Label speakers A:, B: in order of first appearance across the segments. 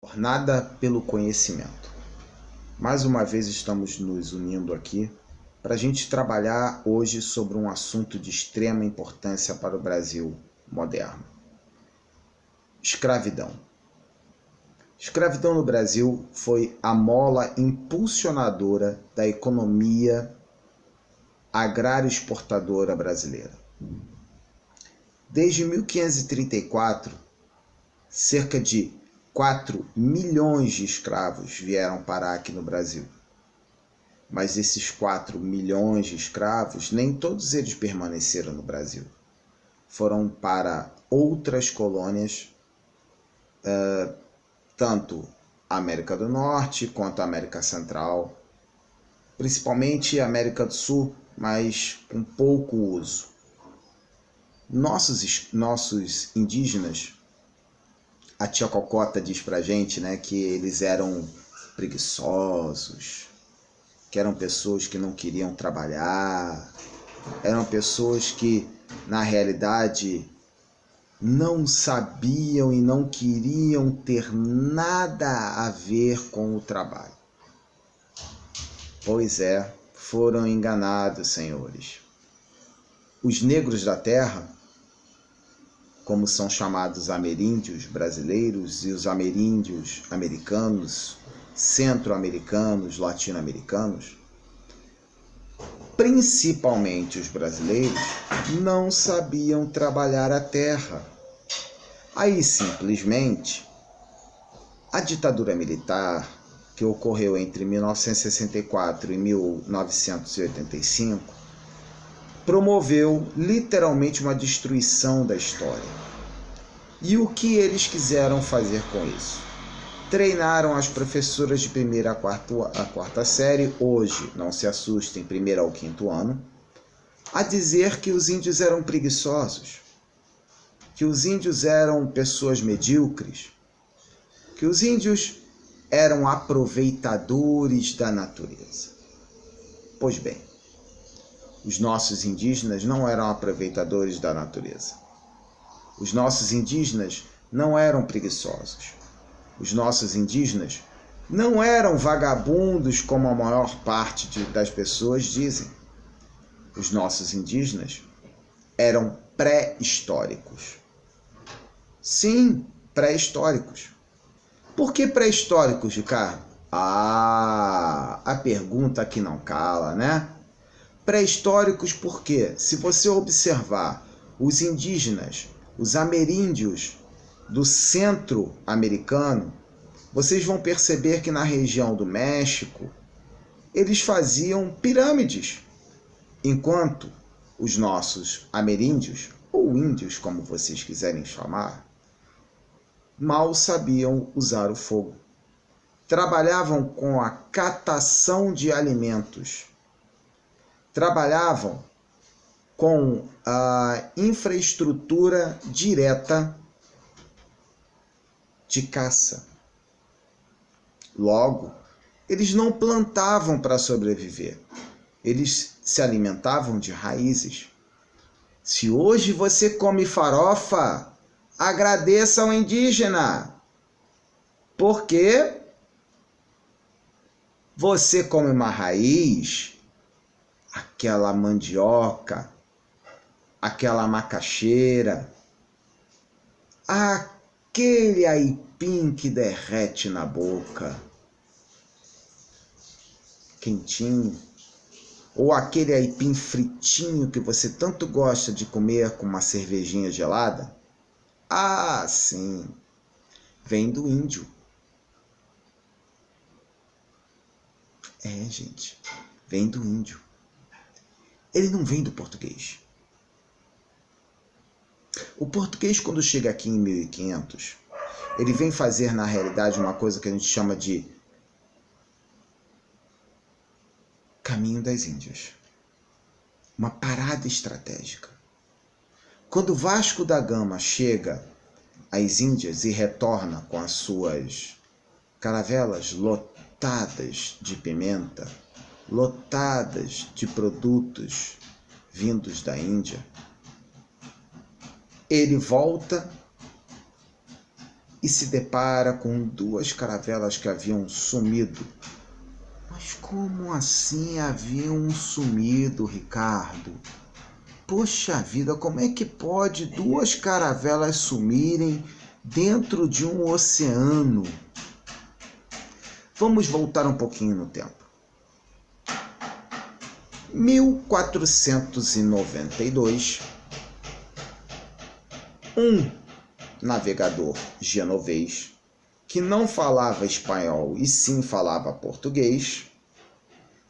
A: Jornada pelo conhecimento. Mais uma vez estamos nos unindo aqui para a gente trabalhar hoje sobre um assunto de extrema importância para o Brasil moderno. Escravidão. Escravidão no Brasil foi a mola impulsionadora da economia agrário-exportadora brasileira. Desde 1534, cerca de 4 milhões de escravos vieram parar aqui no Brasil. Mas esses 4 milhões de escravos, nem todos eles permaneceram no Brasil. Foram para outras colônias, tanto a América do Norte quanto a América Central, principalmente a América do Sul, mas com pouco uso. Nossos indígenas, a tia Cocota diz pra gente, né, que eles eram preguiçosos, que eram pessoas que não queriam trabalhar, eram pessoas que, na realidade, não sabiam e não queriam ter nada a ver com o trabalho. Pois é, foram enganados, senhores. Os negros da terra, como são chamados ameríndios brasileiros e os ameríndios americanos, centro-americanos, latino-americanos, principalmente os brasileiros, não sabiam trabalhar a terra. Aí, simplesmente, a ditadura militar, que ocorreu entre 1964 e 1985, promoveu literalmente uma destruição da história. E o que eles quiseram fazer com isso? Treinaram as professoras de primeira a quarta série, hoje, não se assustem, primeiro ao quinto ano, a dizer que os índios eram preguiçosos, que os índios eram pessoas medíocres, que os índios eram aproveitadores da natureza. Pois bem, os nossos indígenas não eram aproveitadores da natureza. Os nossos indígenas não eram preguiçosos. Os nossos indígenas não eram vagabundos como a maior parte das pessoas dizem. Os nossos indígenas eram pré-históricos. Sim, pré-históricos. Por que pré-históricos, Ricardo? A pergunta que não cala, né? Pré-históricos porque, se você observar os indígenas, os ameríndios do centro americano, vocês vão perceber que na região do México, eles faziam pirâmides, enquanto os nossos ameríndios, ou índios, como vocês quiserem chamar, mal sabiam usar o fogo. Trabalhavam com a catação de alimentos, trabalhavam com a infraestrutura direta de caça. Logo, eles não plantavam para sobreviver. Eles se alimentavam de raízes. Se hoje você come farofa, agradeça ao indígena, porque você come uma raiz, aquela mandioca, aquela macaxeira, aquele aipim que derrete na boca, quentinho, ou aquele aipim fritinho que você tanto gosta de comer com uma cervejinha gelada. Ah, sim, vem do índio. É, gente, vem do índio. Ele não vem do português. O português, quando chega aqui em 1500, ele vem fazer, na realidade, uma coisa que a gente chama de Caminho das Índias. Uma parada estratégica. Quando Vasco da Gama chega às Índias e retorna com as suas caravelas lotadas de pimenta, lotadas de produtos vindos da Índia, ele volta e se depara com duas caravelas que haviam sumido. Mas como assim haviam sumido, Ricardo? Poxa vida, como é que pode duas caravelas sumirem dentro de um oceano? Vamos voltar um pouquinho no tempo. 1492, um navegador genovês, que não falava espanhol e sim falava português,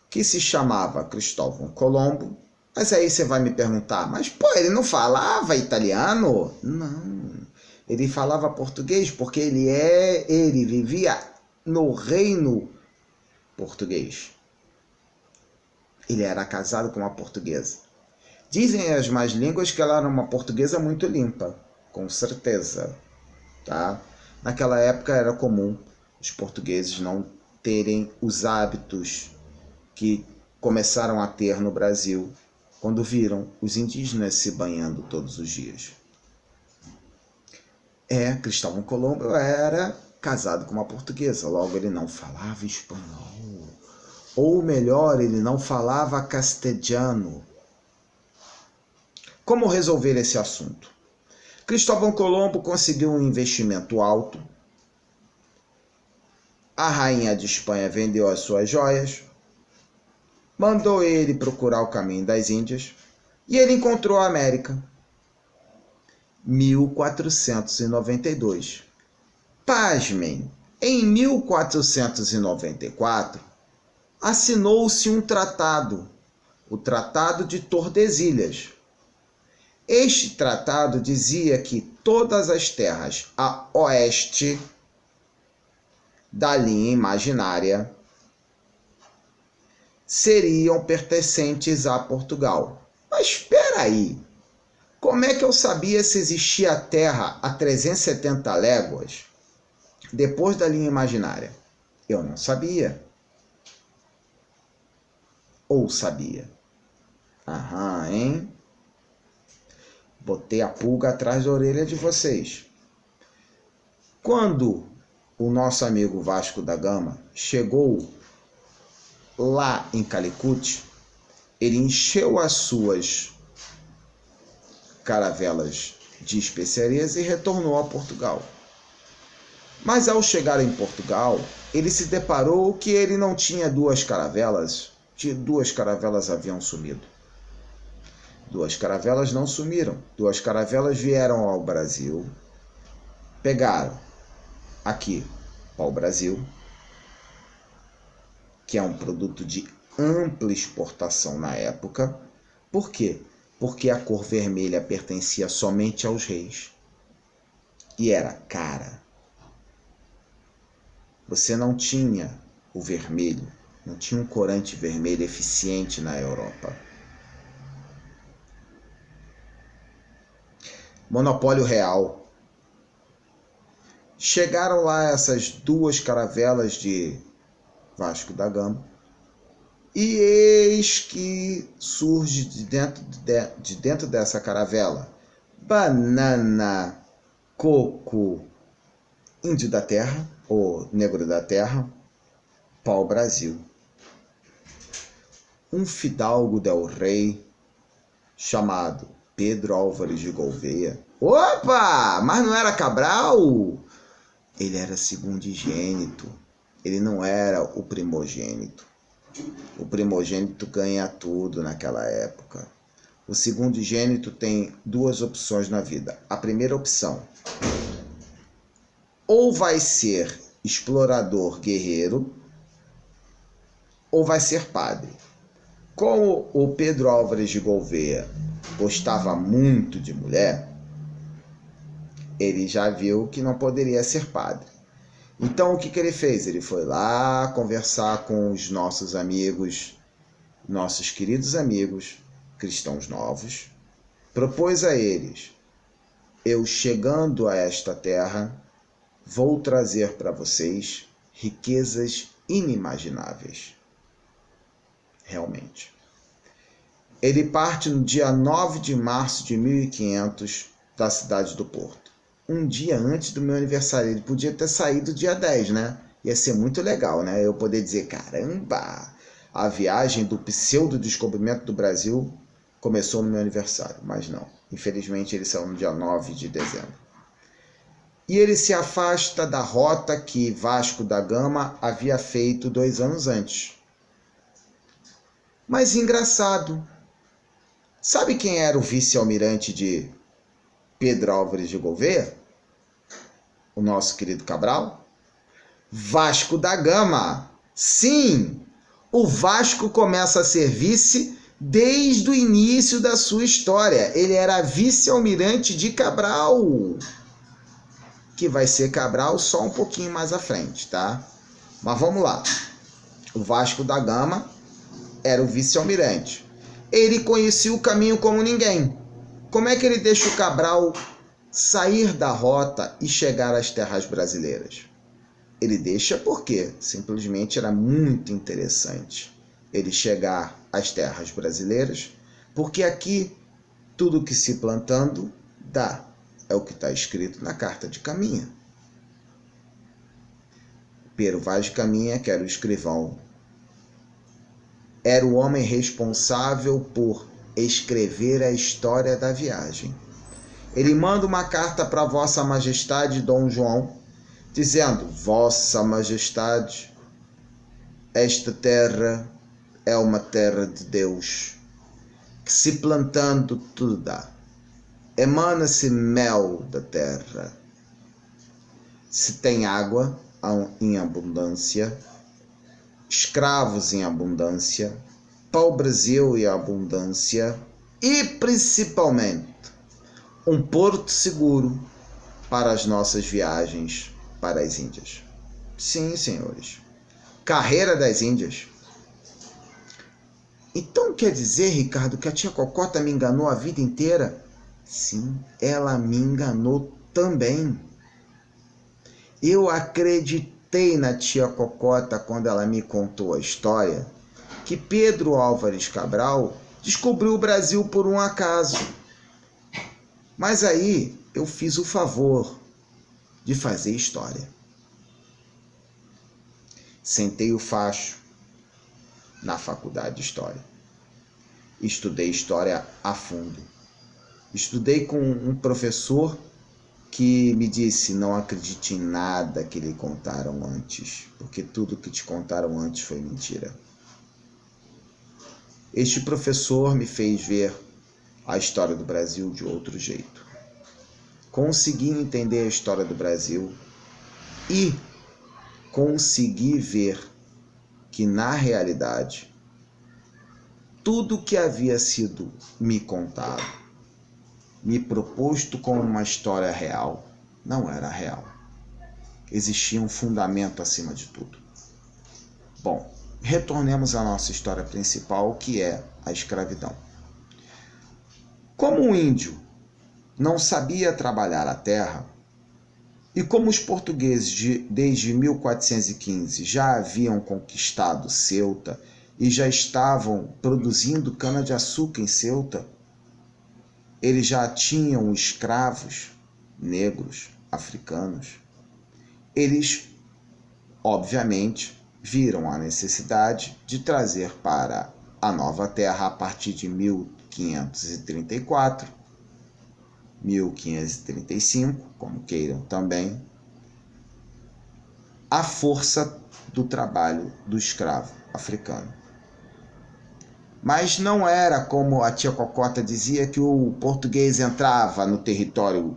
A: que se chamava Cristóvão Colombo. Mas aí você vai me perguntar, mas pô, ele não falava italiano? Não, ele falava português porque ele vivia no reino português. Ele era casado com uma portuguesa. Dizem as más línguas que ela era uma portuguesa muito limpa, com certeza, tá? Naquela época era comum os portugueses não terem os hábitos que começaram a ter no Brasil quando viram os indígenas se banhando todos os dias. Cristóvão Colombo era casado com uma portuguesa, logo ele não falava espanhol. Ou melhor, ele não falava castelhano. Como resolver esse assunto? Cristóvão Colombo conseguiu um investimento alto. A rainha de Espanha vendeu as suas joias, mandou ele procurar o caminho das Índias e ele encontrou a América. 1492. Pasmem, em 1494, assinou-se um tratado, o Tratado de Tordesilhas. Este tratado dizia que todas as terras a oeste da linha imaginária seriam pertencentes a Portugal. Mas espera aí, como é que eu sabia se existia a terra a 370 léguas depois da linha imaginária? Eu não sabia. Ou sabia? Aham, hein? Botei a pulga atrás da orelha de vocês. Quando o nosso amigo Vasco da Gama chegou lá em Calicut, ele encheu as suas caravelas de especiarias e retornou a Portugal. Mas ao chegar em Portugal, ele se deparou que ele não tinha duas caravelas. Duas caravelas haviam sumido. Duas caravelas não sumiram. Duas caravelas vieram ao Brasil, pegaram aqui ao Brasil, que é um produto de ampla exportação na época. Por quê? Porque a cor vermelha pertencia somente aos reis e era cara. Você não tinha o vermelho, não tinha um corante vermelho eficiente na Europa. Monopólio real. Chegaram lá essas duas caravelas de Vasco da Gama e eis que surge de dentro dessa caravela banana, coco, índio da terra ou negro da terra, pau-brasil. Um fidalgo del rei chamado Pedro Álvares de Gouveia. Opa! Mas não era Cabral? Ele era segundogênito. Ele não era o primogênito. O primogênito ganha tudo naquela época. O segundogênito tem duas opções na vida. A primeira opção, ou vai ser explorador guerreiro, ou vai ser padre. Como o Pedro Álvares de Gouveia gostava muito de mulher, ele já viu que não poderia ser padre. Então o que ele fez? Ele foi lá conversar com os nossos amigos, nossos queridos amigos cristãos novos, propôs a eles: eu chegando a esta terra, vou trazer para vocês riquezas inimagináveis. Realmente. Ele parte no dia 9 de março de 1500 da cidade do Porto. um dia antes do meu aniversário. Ele podia ter saído dia 10, né? Ia ser muito legal, né? Eu poder dizer, caramba, a viagem do pseudo-descobrimento do Brasil começou no meu aniversário. Mas não. Infelizmente, ele saiu no dia 9 de dezembro. E ele se afasta da rota que Vasco da Gama havia feito 2 anos antes. Mas engraçado, sabe quem era o vice-almirante de Pedro Álvares de Gouveia? O nosso querido Cabral? Vasco da Gama. Sim, o Vasco começa a ser vice desde o início da sua história. Ele era vice-almirante de Cabral, que vai ser Cabral só um pouquinho mais à frente, tá? Mas vamos lá. O Vasco da Gama era o vice-almirante. Ele conhecia o caminho como ninguém. Como é que ele deixa o Cabral sair da rota e chegar às terras brasileiras? Ele deixa porque simplesmente era muito interessante ele chegar às terras brasileiras, porque aqui tudo que se plantando dá. É o que está escrito na carta de Caminha. Pero Vaz de Caminha, que era o escrivão, era o homem responsável por escrever a história da viagem. Ele manda uma carta para Vossa Majestade Dom João, dizendo: Vossa Majestade, esta terra é uma terra de Deus, que se plantando tudo dá. Emana-se mel da terra. Se tem água em abundância, escravos em abundância, pau-brasil em abundância e, principalmente, um porto seguro para as nossas viagens para as Índias. Sim, senhores. Carreira das Índias. Então quer dizer, Ricardo, que a tia Cocota me enganou a vida inteira? Sim, ela me enganou também. Eu acreditei na tia Cocota quando ela me contou a história que Pedro Álvares Cabral descobriu o Brasil por um acaso. Mas aí eu fiz o favor de fazer história. Sentei o facho na faculdade de História. Estudei História a fundo. Estudei com um professor que me disse: não acredite em nada que lhe contaram antes, porque tudo que te contaram antes foi mentira. Este professor me fez ver a história do Brasil de outro jeito. Consegui entender a história do Brasil e consegui ver que, na realidade, tudo que havia sido me contado, me proposto como uma história real, não era real. Existia um fundamento acima de tudo. Bom, retornemos à nossa história principal, que é a escravidão. Como o índio não sabia trabalhar a terra, e como os portugueses desde 1415 já haviam conquistado Ceuta e já estavam produzindo cana-de-açúcar em Ceuta, eles já tinham escravos negros, africanos. Eles, obviamente, viram a necessidade de trazer para a nova terra, a partir de 1534, 1535, como queiram também, a força do trabalho do escravo africano. Mas não era como a tia Cocota dizia, que o português entrava no território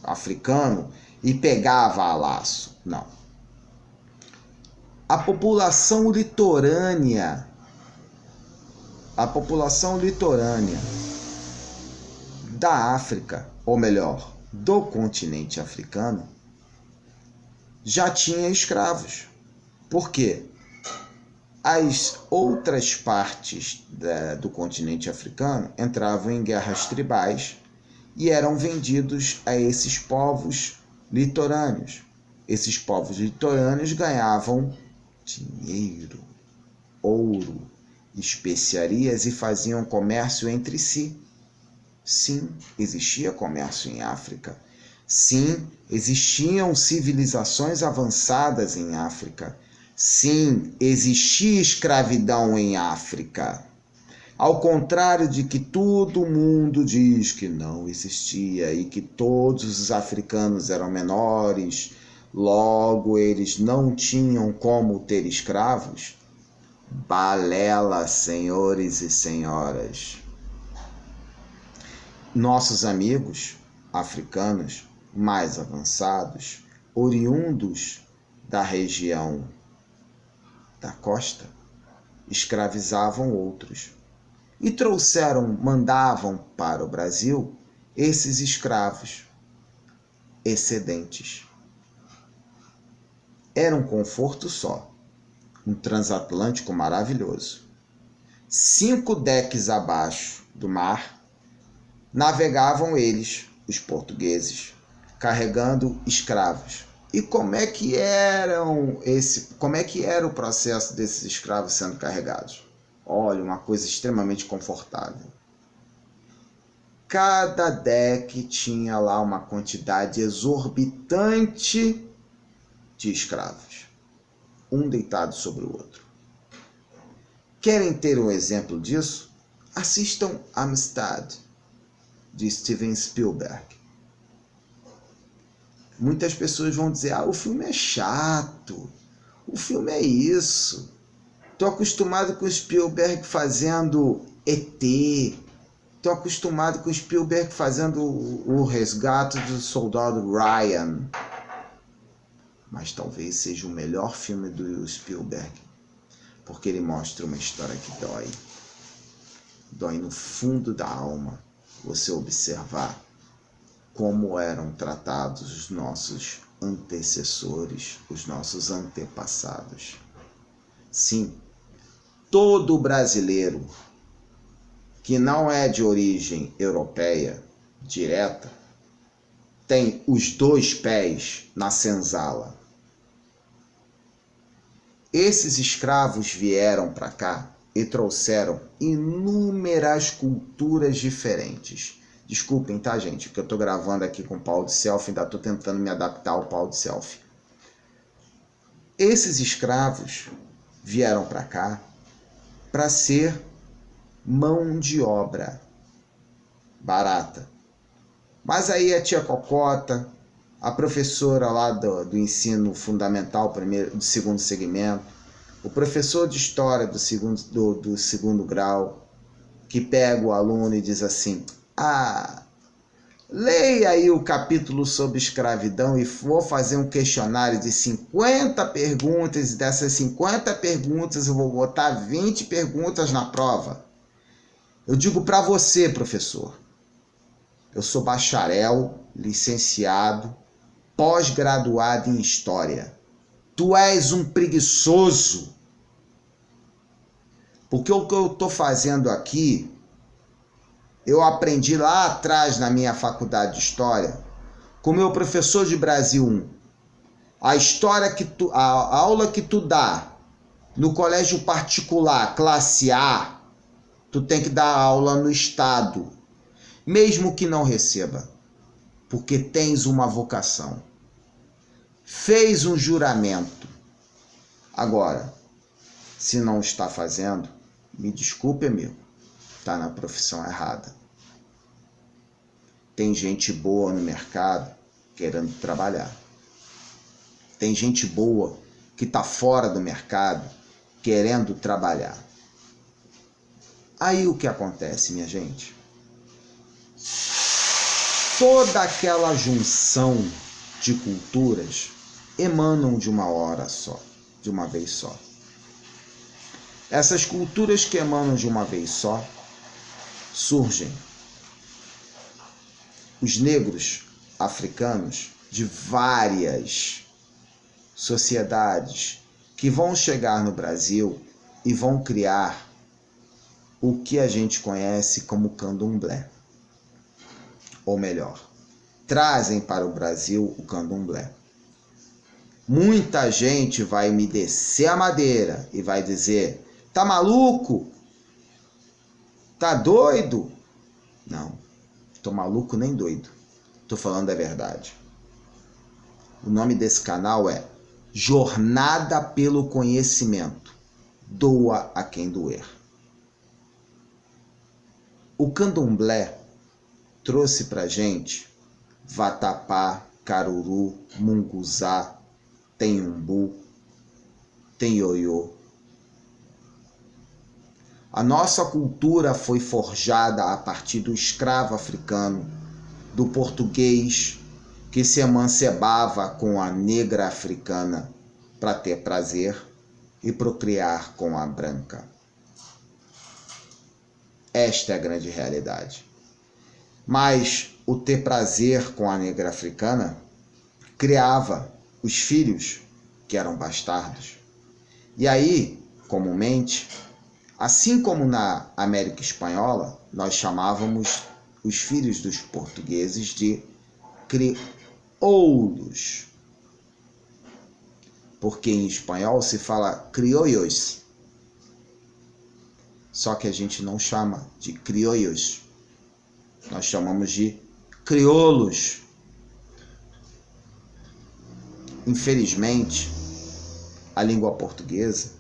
A: africano e pegava a laço. Não. A população litorânea da África, ou melhor, do continente africano, já tinha escravos. Por quê? As outras partes do continente africano entravam em guerras tribais e eram vendidos a esses povos litorâneos. Esses povos litorâneos ganhavam dinheiro, ouro, especiarias e faziam comércio entre si. Sim, existia comércio em África. Sim, existiam civilizações avançadas em África. Sim, existia escravidão em África. Ao contrário de que todo mundo diz que não existia e que todos os africanos eram menores, logo eles não tinham como ter escravos. Balela, senhores e senhoras. Nossos amigos africanos mais avançados, oriundos da região da costa, escravizavam outros e mandavam para o Brasil esses escravos excedentes. Era um conforto só, um transatlântico maravilhoso. 5 decks abaixo do mar, navegavam eles, os portugueses, carregando escravos. E como é que era o processo desses escravos sendo carregados? Olha, uma coisa extremamente confortável. Cada deck tinha lá uma quantidade exorbitante de escravos, um deitado sobre o outro. Querem ter um exemplo disso? Assistam Amistad, de Steven Spielberg. Muitas pessoas vão dizer, o filme é chato, o filme é isso. Estou acostumado com Spielberg fazendo ET, estou acostumado com Spielberg fazendo o resgate do soldado Ryan. Mas talvez seja o melhor filme do Spielberg, porque ele mostra uma história que dói. Dói no fundo da alma você observar como eram tratados os nossos antecessores, os nossos antepassados. Sim, todo brasileiro que não é de origem europeia direta tem os 2 pés na senzala. Esses escravos vieram para cá e trouxeram inúmeras culturas diferentes. Desculpem, tá, gente? Porque eu tô gravando aqui com pau de selfie, ainda tô tentando me adaptar ao pau de selfie. Esses escravos vieram para cá para ser mão de obra barata. Mas aí a tia Cocota, a professora lá do ensino fundamental, do segundo segmento, o professor de história do segundo grau, que pega o aluno e diz assim, leia aí o capítulo sobre escravidão e vou fazer um questionário de 50 perguntas, e dessas 50 perguntas eu vou botar 20 perguntas na prova. Eu digo para você, professor, eu sou bacharel, licenciado, pós-graduado em História. Tu és um preguiçoso. Porque o que eu estou fazendo aqui, eu aprendi lá atrás na minha faculdade de História, com o meu professor de Brasil 1. A aula que tu dá no colégio particular, classe A, tu tem que dar aula no Estado, mesmo que não receba, porque tens uma vocação. Fez um juramento. Agora, se não está fazendo, me desculpe, amigo, está na profissão errada. Tem gente boa no mercado querendo trabalhar. Tem gente boa que está fora do mercado querendo trabalhar. Aí o que acontece, minha gente? Toda aquela junção de culturas emanam de uma hora só, de uma vez só. Essas culturas que emanam de uma vez só surgem. Os negros africanos de várias sociedades que vão chegar no Brasil e vão criar o que a gente conhece como candomblé. Ou melhor, trazem para o Brasil o candomblé. Muita gente vai me descer a madeira e vai dizer, tá maluco? Tá doido? Não, tô maluco nem doido. Tô falando a verdade. O nome desse canal é Jornada pelo Conhecimento. Doa a quem doer. O candomblé trouxe pra gente vatapá, caruru, munguzá, tem umbu, tem ioiô. A nossa cultura foi forjada a partir do escravo africano, do português que se emancebava com a negra africana para ter prazer e procriar com a branca. Esta é a grande realidade. Mas o ter prazer com a negra africana criava os filhos que eram bastardos. E aí, comumente, assim como na América Espanhola, nós chamávamos os filhos dos portugueses de crioulos. Porque em espanhol se fala criollos. Só que a gente não chama de criollos. Nós chamamos de crioulos. Infelizmente, a língua portuguesa,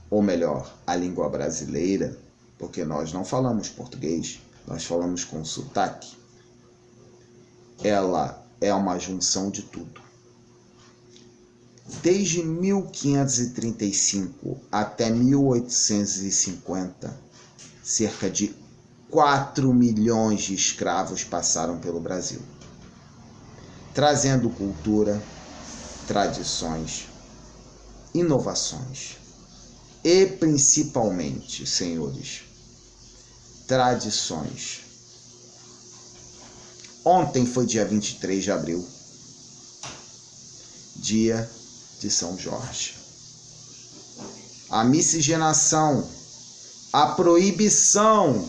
A: ou melhor, a língua brasileira, porque nós não falamos português, nós falamos com sotaque, ela é uma junção de tudo. Desde 1535 até 1850, cerca de 4 milhões de escravos passaram pelo Brasil, trazendo cultura, tradições, inovações e, principalmente, senhores, tradições. Ontem foi dia 23 de abril, dia de São Jorge. A miscigenação, a proibição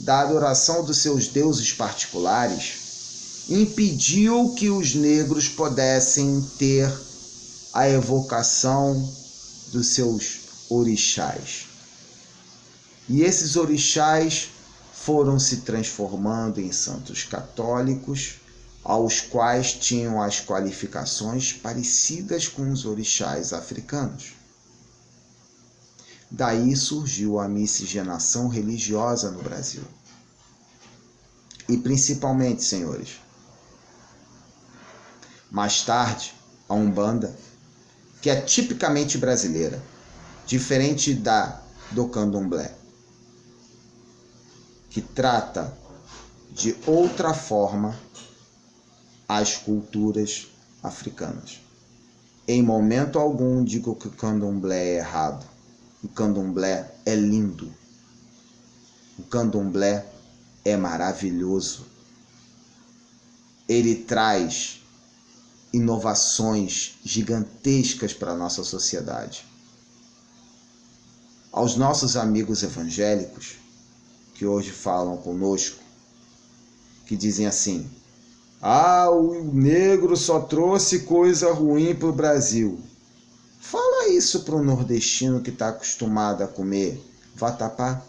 A: da adoração dos seus deuses particulares impediu que os negros pudessem ter a evocação dos seus orixás. E esses orixás foram se transformando em santos católicos, aos quais tinham as qualificações parecidas com os orixás africanos. Daí surgiu a miscigenação religiosa no Brasil. E principalmente, senhores, mais tarde, a Umbanda, que é tipicamente brasileira, diferente do Candomblé, que trata de outra forma as culturas africanas. Em momento algum digo que o Candomblé é errado. O Candomblé é lindo. O Candomblé é maravilhoso. Ele traz inovações gigantescas para a nossa sociedade. Aos nossos amigos evangélicos, que hoje falam conosco, que dizem assim: o negro só trouxe coisa ruim para o Brasil. Fala isso para um nordestino que está acostumado a comer vatapá.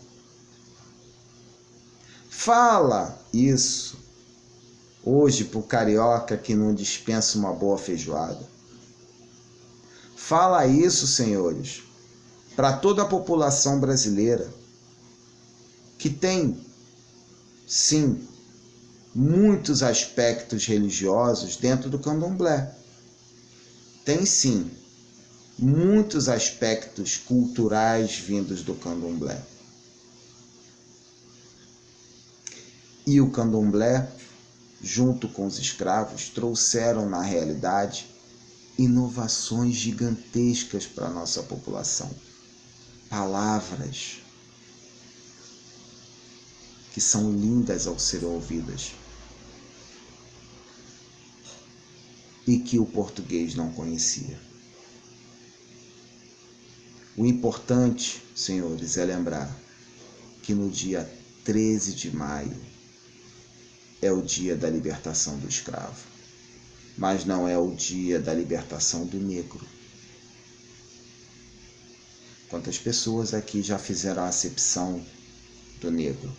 A: Fala isso hoje para o carioca que não dispensa uma boa feijoada. Fala isso, senhores, para toda a população brasileira que tem, sim, muitos aspectos religiosos dentro do candomblé. Tem, sim, muitos aspectos culturais vindos do candomblé. E o candomblé, junto com os escravos, trouxeram, na realidade, inovações gigantescas para a nossa população. Palavras que são lindas ao serem ouvidas e que o português não conhecia. O importante, senhores, é lembrar que no dia 13 de maio é o dia da libertação do escravo, mas não é o dia da libertação do negro. Quantas pessoas aqui já fizeram a acepção do negro?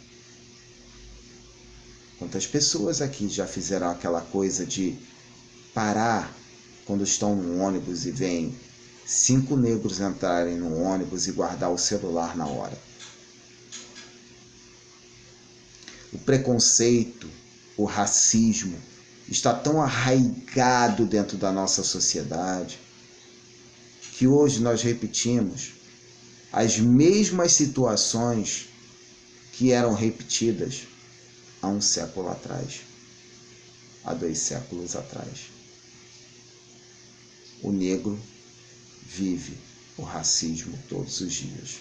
A: Quantas pessoas aqui já fizeram aquela coisa de parar quando estão no ônibus e veem 5 negros entrarem no ônibus e guardar o celular na hora. O preconceito, o racismo está tão arraigado dentro da nossa sociedade que hoje nós repetimos as mesmas situações que eram repetidas há um século atrás, há 2 séculos atrás. O negro vive o racismo todos os dias.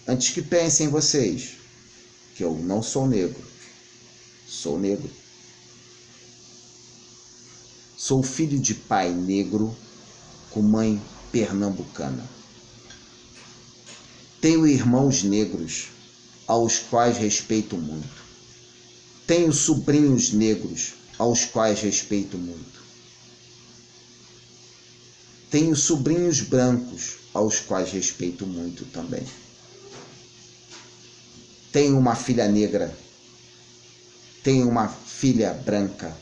A: Antes que pensem vocês que eu não sou negro, sou negro. Sou filho de pai negro com mãe pernambucana. Tenho irmãos negros aos quais respeito muito. Tenho sobrinhos negros aos quais respeito muito. Tenho sobrinhos brancos aos quais respeito muito também. Tenho uma filha negra. Tenho uma filha branca.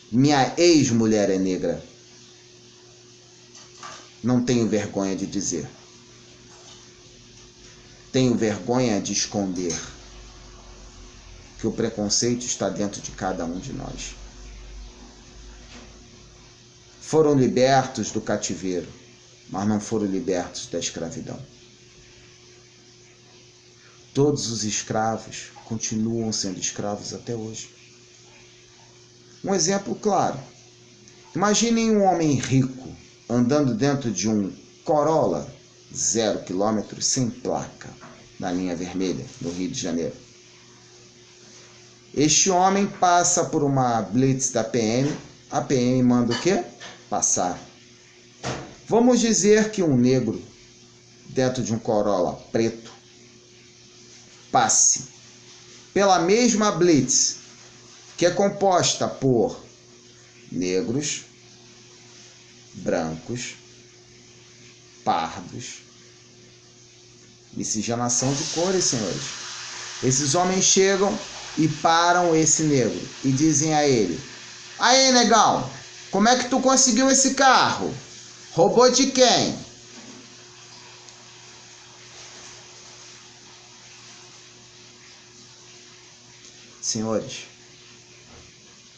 A: Minha ex-mulher é negra. Não tenho vergonha de dizer. Tenho vergonha de esconder que o preconceito está dentro de cada um de nós. Foram libertos do cativeiro, mas não foram libertos da escravidão. Todos os escravos continuam sendo escravos até hoje. Um exemplo claro. Imaginem um homem rico andando dentro de um Corolla 0 km sem placa na linha vermelha, no Rio de Janeiro. Este homem passa por uma blitz da PM. A PM manda o quê? Passar. Vamos dizer que um negro dentro de um Corolla preto passe pela mesma blitz, que é composta por negros, brancos, pardos, miscigenação de cores, senhores. Esses homens chegam e param esse negro e dizem a ele: "Aí, negão, como é que tu conseguiu esse carro? Roubou de quem?" Senhores,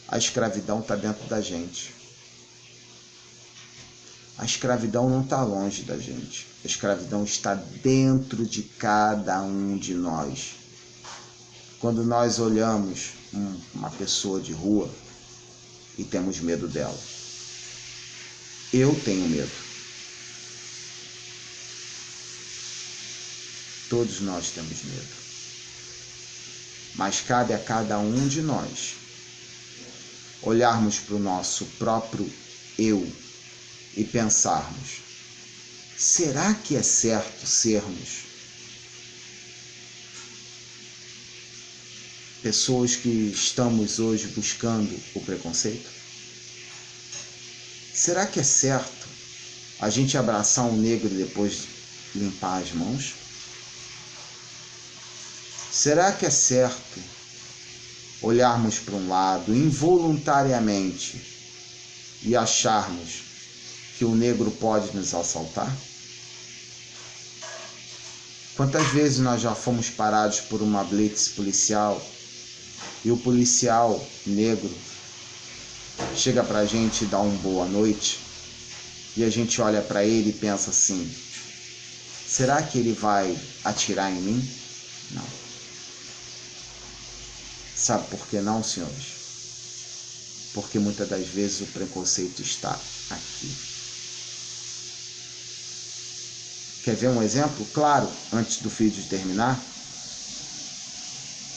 A: a escravidão está dentro da gente. A escravidão não está longe da gente. A escravidão está dentro de cada um de nós. Quando nós olhamos uma pessoa de rua e temos medo dela. Eu tenho medo. Todos nós temos medo. Mas cabe a cada um de nós olharmos para o nosso próprio eu e pensarmos: será que é certo sermos pessoas que estamos hoje buscando o preconceito? Será que é certo a gente abraçar um negro e depois limpar as mãos? Será que é certo olharmos para um lado involuntariamente e acharmos que o negro pode nos assaltar? Quantas vezes nós já fomos parados por uma blitz policial e o policial negro chega pra gente e dá um boa noite e a gente olha para ele e pensa assim: será que ele vai atirar em mim? Não. Sabe por que não, senhores? Porque muitas das vezes o preconceito está aqui. Quer ver um exemplo? Claro, antes do vídeo terminar.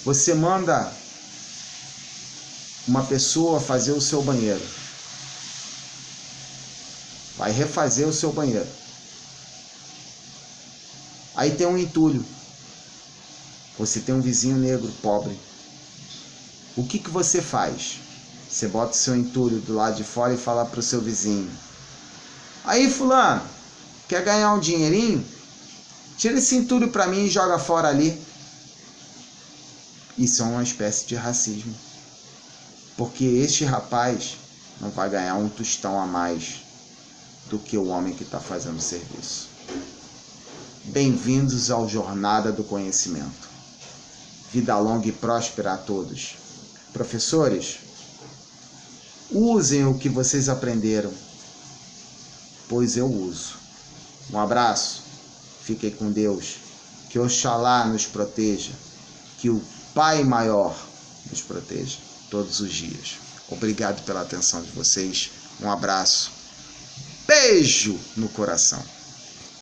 A: Você manda uma pessoa fazer o seu banheiro. Vai refazer o seu banheiro. Aí tem um entulho. Você tem um vizinho negro, pobre. O que você faz? Você bota o seu entulho do lado de fora e fala para o seu vizinho: aí, fulano, quer ganhar um dinheirinho? Tira esse entulho para mim e joga fora ali. Isso é uma espécie de racismo. Porque este rapaz não vai ganhar um tostão a mais do que o homem que está fazendo o serviço. Bem-vindos ao Jornada do Conhecimento. Vida longa e próspera a todos. Professores, usem o que vocês aprenderam, pois eu uso. Um abraço, fiquem com Deus, que Oxalá nos proteja, que o Pai Maior nos proteja todos os dias. Obrigado pela atenção de vocês, um abraço, beijo no coração.